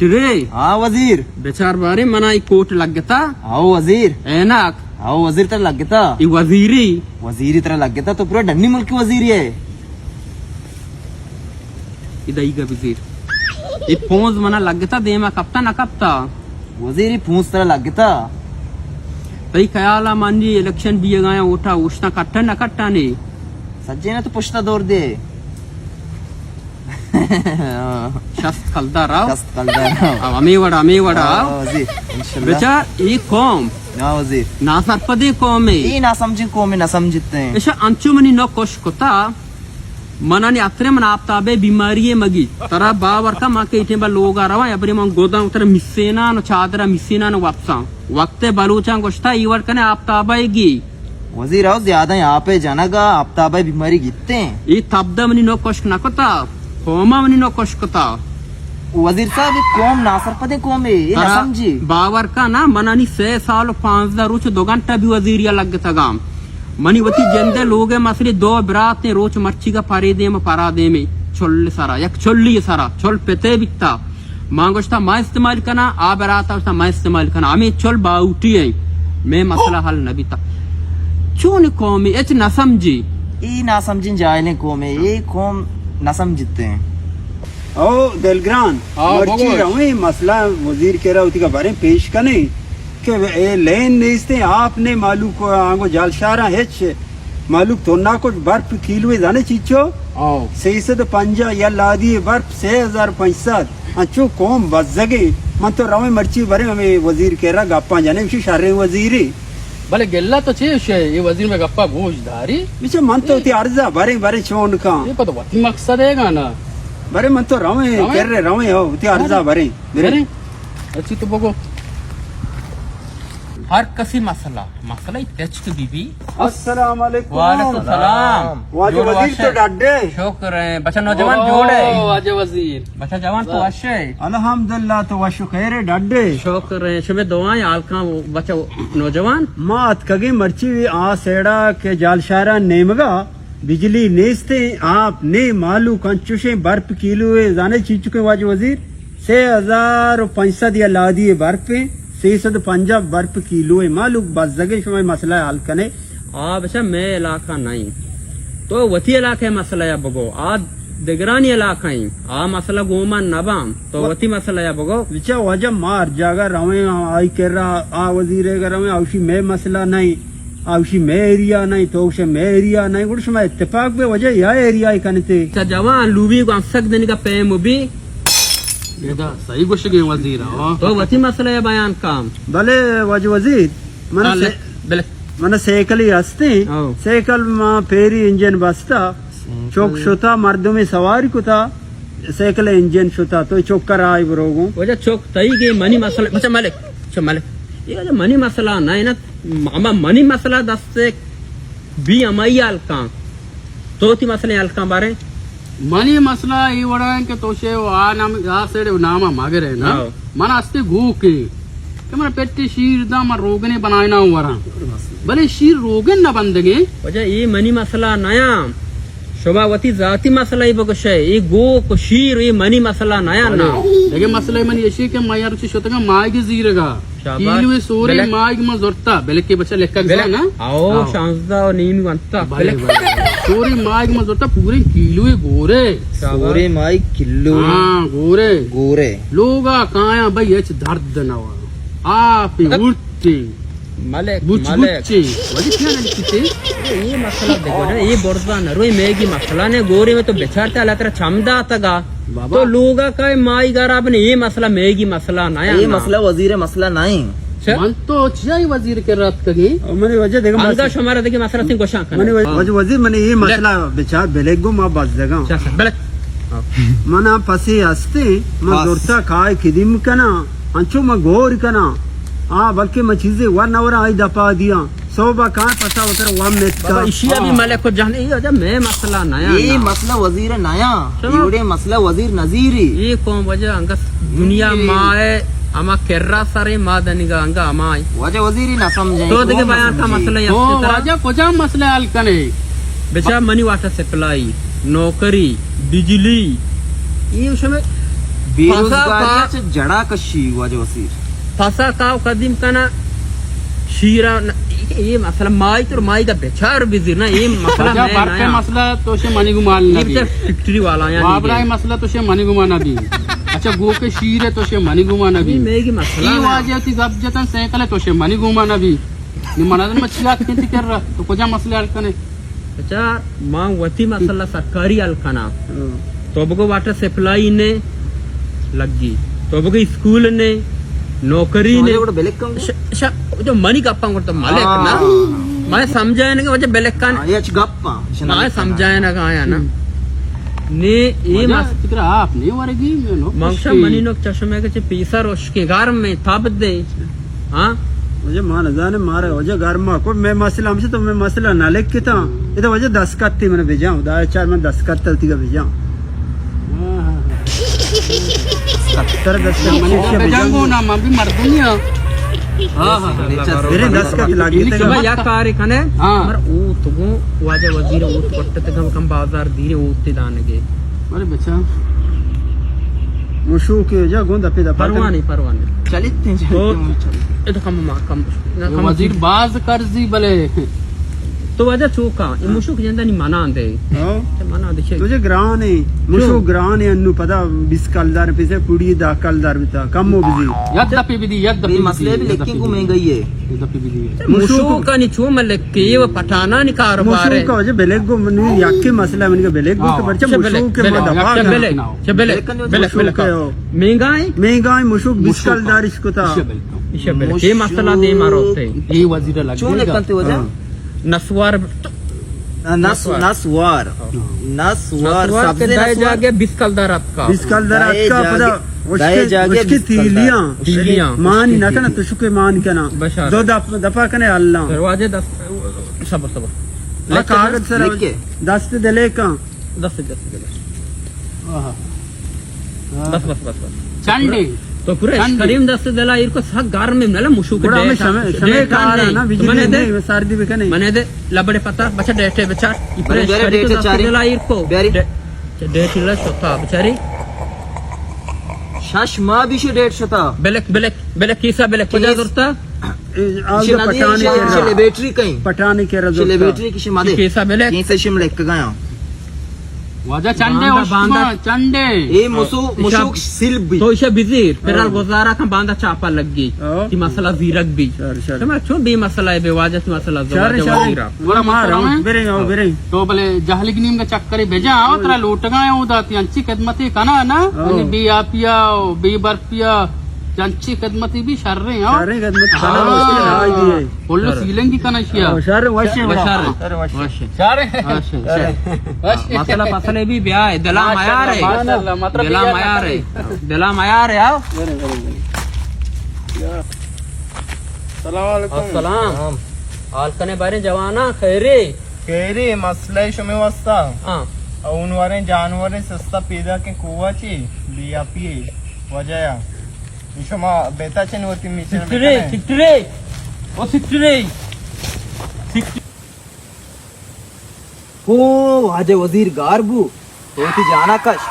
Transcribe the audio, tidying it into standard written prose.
पिटरे हाँ वजीर बेचार बारे मना कोट लग गया आओ वजीर ऐनाक आओ वजीर तरह लग गया वजीरी वजीरी तरह लग गया तो पूरा डन्नी मुल्क की वजीरी है इधर वजीर फोज मना लग गया देमा कप्ता न कप्ता वजीरी पूंछ तरह लग गया तई ख्याला मानी इलेक्शन भी गया ओटा उष्णा कट्टा न कट्टा ने सज्जे ने तो पुश्ता दौर दे शस्त कलदा राव वजीर इंशाल्लाह बेचार ये कौम हाँ वजीर ना सरपदे कौम है ये ना समझे कौम ना समझते हैं ऐसा अंचुमनी न कोश कोता मनानी अत्रे मन आपताबे बीमारी मगी तरा बावर का माँ के इतने बार लोग आ रहा है अपने माँ गोदाम उतर मिस्सेना न चादरा मिस्सेना न वापसा वक्ते बलूचा गोश्ता ये वर्क ने आपताबेगी वजीर आओ ज्यादा यहाँ पे जानागा आपताबे बीमारी गिरते हैं ये तब्दा मनी नो कोश न कोता कौमा मनी नो कोश कोता वजीर साहब ये कौम नासर पदे कौम है ये ना समझी बावर का ना मनानी 6 साल 5 रोच 2 घंटा भी वजीरिया लग गया गाम मनी वती जंदे लोग मसले 2 बरात ने रोच मर्ची का पारे दे में परा दे में छोल सारा एक छोल्ली सारा छोल पेते बिकता मांगोस्ता मा इस्तेमाल करना आ बराता उसता मा इस्तेमाल करना हमें छोल बाउटी है मैं मसला हल नबी ता चून कौम एच न समझी ये ना समझिन जाए कौम है ये कौम ना समझते हैं ओ दिलग्रान मर्ची रहे मसला वजीर कह रहा का बारे में पेश कने के लेन नेस्ते आपने मालूम को आंगो जालशारा हेच मालूम तो ना कुछ बर्फ किलो जाने चीचो सही से तो पंजा या लादी बर्फ 6500 अच्छो कौम बस जगे मन तो रवे मर्ची बारे हमें वजीर कह रहा गप्पा जाने विशेष शारे वजीरी भले गेला तो छे ये वजीर में गप्पा गोशधारी विचे मन तो ती अर्जा बारे बारे छोन का ये पता वती मकसद है ना बारे मन तो रवे कर रहे रवे हो ती अर्जा बारे मेरे अच्छी तो बगो हर कसी मसला मसला टच बीबी अस्सलाम वालेकुम वालेकुम सलाम वाजो वजीर तो डाडे शुक्र है बच्चा नौजवान जोड़े वाजे वजीर बच्चा जवान तो अशे अल्हम्दुलिल्लाह तो वशु खैर डाडे शुक्र है शुभ दुआएं आलका बच्चा नौजवान मात कगे मर्ची आ सेड़ा के जालशारा नेमगा बिजली नेस्ते आप ने मालू कंचुशे बर्फ किलो जाने चीज चुके वाज वजीर 6500 या ला दिए बर्फ पे 650 बर्फ किलो है मालूम बस जगह समय मसला हल कने आ बच्चा मैं इलाका नहीं तो वती इलाके मसला या बगो आ दिगरानी इलाका ही आ मसला गोमा नबाम तो वती मसला या बगो विचा वजह मार जागा रवे आई कर रहा आ वजीर कर रहे औशी में मसला नहीं औशी में एरिया नहीं तो उसे में एरिया नहीं गुड़ समय इत्तेफाक पे वजह या एरिया ही कने जवान लूबी को अंसक देने का पैम भी सही गोश गए वजीर तो वती मसला है बयान काम भले वज वजीर मन साइकिल हस्ते साइकिल माँ फेरी इंजन बसता चौक शुता मर्दों में सवारी को था साइकिल इंजन शुता तो चौक कर आई बरोगो वजह चौक तई के मनी मसला बच्चा मालिक ये जो मनी मसला ना है ना अमा मनी मसला 10 से 20 अमाई अलका तो ती मसले अलका बारे मनी मसला ये वड़ा है कि तोशे आ नाम आ से नामा मागे रहे ना मन अस्ते गो के मन पेट्टी शीर दा मन रोगने बनाना वरा भले शीर रोगन ना बंदगे वजह ये मनी मसला नया शोभावती जाती मसला ही बगशे ये गो को शीर ये मनी मसला नया ना लेकिन मसला मन ये के मायार से शोतगा मागे जीरेगा कीलवे सोरे माग में जोरता बेले के बच्चा लेका गया ना आओ शांसदा और नीम बनता सोरे माग में जोरता पूरे कीलवे गोरे सोरे माग किलो हां गोरे गोरे लोगा काया भाई एच दर्द नवा आप उठती मलेक वजी क्या लिखते ये मसला देखो ना ये बोरदा नरोई मेगी मसला ने गोरे में तो बेचारते अल्लाह तेरा छमदा तगा तो लोगा का माई गारा अपने ये मसला मेगी मसला नया ये मसला वजीर मसला नहीं मन तो चाहिए वजीर के रात कगी मैंने वजह देखा अंगा शुमारा देखिए मसला सिंह गोशा मैंने वजीर मैंने ये मसला बेचार बेलेगो मां बस जगह मना पसी हस्ते मां दोरता खाए खिदिम कना अंचो मां गोर कना हाँ बल्कि मैं चीजें 1 आवर आई दफा दिया 100 बार कहाँ पता उतर 1 मिनट का इशिया भी मले को जाने ये वजह मैं मसला नया ये मसला वजीर नया ये मसला वजीर नजीरी ये कौन वजह अंगा दुनिया माए अमा केर्रा सारे मादनिगा अंगा अमाई वजह वजीरी ना समझे तो देखिए बयान का मसला ये वजह कोजा मसला हल कने बेचा मनी वाटर सप्लाई नौकरी बिजली ये उसमें बेरोजगारी जड़ा कशी वाजे वसीर फसा का कदीम कना शीरा ये मसला माई तो माई का बेचार बिजिर ना ये मसला वजह मैं बारके ना मसला तो शे मनी गुमान ये नबी बेचार फैक्ट्री वाला यानी बाबरा ही मसला तो शे मनी गुमान नबी अच्छा गो के शीर है तो शे मनी गुमान नबी ये मेगी मसला ये ना वाजे थी गब जतन सैकले तो शे मनी गुमान नबी नि मनादन मच्छिया किंती कर रहा तो कोजा मसले हल कने बेचार मां वती मसला सरकारी अलकना तो बगो वाटर सप्लाई ने लगी तो बगो स्कूल ने नौकरी ने बेलेग कम जो मनी गप्पा करतो मालिक ना मैं समझाए ना वजह बेलेग का ये गप्पा मैं समझाए ना कहा ना ने ये वजह फिक्र आप नहीं वरेगी नो मंगशा मनी नो चश्मे के पैसा रोश के घर में थाप दे हां मुझे मान जाने मारे वजह घर में को मैं मसला हमसे तो मैं मसला ना लिख के था ये तो वजह 10 कत्ती मैंने भेजा हूं 4 में 10 कत्ती का भेजा 70 10 मनी जंगो ना मैं भी मर दुनिया हां हां मेरे 10 कत्ती लगी थे मैं या कार्य कने हाँ। मर ओ तुगो वाजे वजीर ओ कोट्टे कम बाजार धीरे ओते दानगे अरे बच्चा मुशू के जा गोंदा पे परवानी चलित ये तो कम वजीर बाज कर्जी भले तो वजह चूका ये मुशुक जंदा नहीं मना दे मना दे तुझे ग्रान है मुशू ग्रान है अन्नू पता 20 कलदार पैसे पुड़ी 10 कलदार बिता कम हो बिजी यद्यपि विधि यद्यपि मसले भी लेकिन को महंगाई है यद्यपि विधि मुशुक का नहीं छू मलक के ये पठाना नहीं कारोबार मुशू है का वजह बेलेग को मनु याके मसला मन के बेलेग को बच्चा मुशू के दफा महंगाई मुशू 20 कलदार इसको था ये मसला दे मारो ये वजीर लग चूने कंते वजह नसवार नसवार के दाए जागे 20 कलदार आपका 20 कलदार आपका पता उसके थीलियां मान ना कना तुशुके मान कना दो दफा कने अल्लाह दरवाजे 10 सबर कागज सर 10 दे ले का 10 बस चंडे तो पूरे करीम 10 दिला इनको सग घर में नला मुशु के बड़ा में समय का ना बिजली नहीं सारदी भी कने मने दे लबड़े पता बच्चा डेटे बेचार पूरे डेटे चारी दिला इनको डेट इला छोटा बेचारी शाश मां भी डेट शता बेलेक कीसा बेलेक पजा दुरता शिले बैटरी कहीं पटाने के रजो शिले बैटरी की शिमादे कीसा बेलेक कहीं से शिम लेक गया वजह चंडे उस्मा चंडे ए मुशुक सिल्ब तो इसे बिजी फिर गुजारा का बांधा चापा लग गई कि मसला जीरक भी तुम्हारा क्यों बे मसला है बेवाजह मसला वजीरा बड़ा मार बेरे तो भले जहलिक नीम का चक्कर भेजा आओ तेरा लोट गए उदाती अंची खदमती कना ना बे आपिया बे बर्फिया जंची खदमती भी शर रहे हैं सारे खदमत खाना मुश्किल आज भी है बोलो सीलें की कना शिया शर वशे मसला मसले भी ब्याह है दिला मायार है आओ अस्सलाम आलकने बारे जवाना खैरे मसला शुमे वस्ता हां उन वारे जानवर सस्ता पैदा के कुवाची बिया पी वजया निशमा बेता चन होती मीचे ओ वाजे वजीर गारबू तो जाना कश